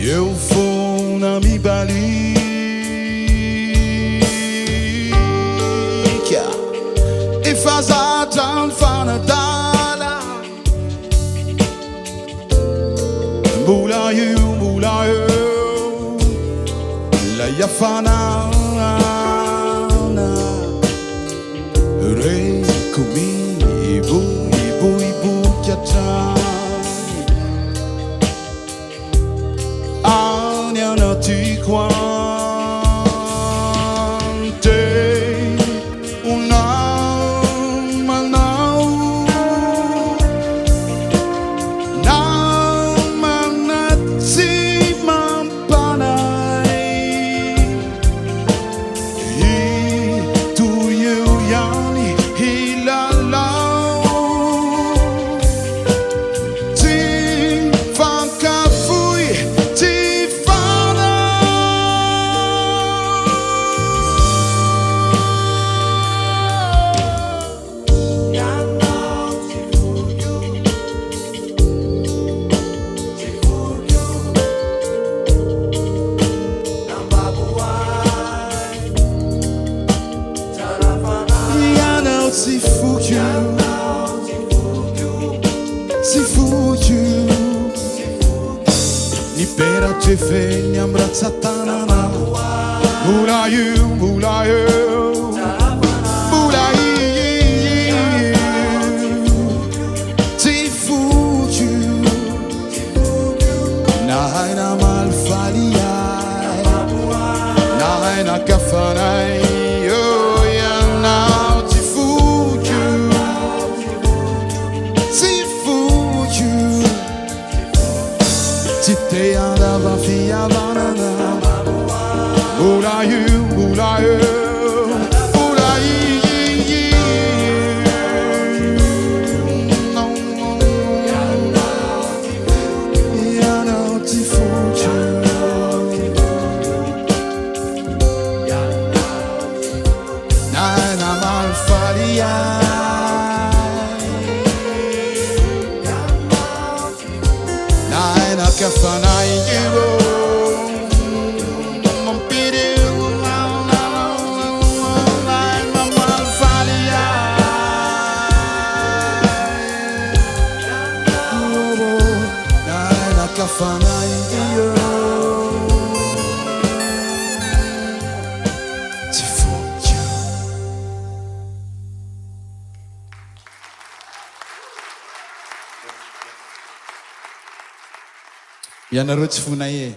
Eu vou na mi balica e faz a tanfanadala. Mula eu, la yafana. Rei comigo, ibu kiata. Ti quante una manau na manati mampanai I tu you yani hilalau ti fakafui ti Te fegni abbracciata nana. Mula you, mula you, mula you. Ti fugiu, na ina malfalia, na ina kafanai. Oh yeah, now ti fugiu, ti fugiu. Ti te andava via banana. Mula you, mula you, mula you. No, ya no ti fuggio. Na malfalia. Na kafana you. Yanarutsu funaye.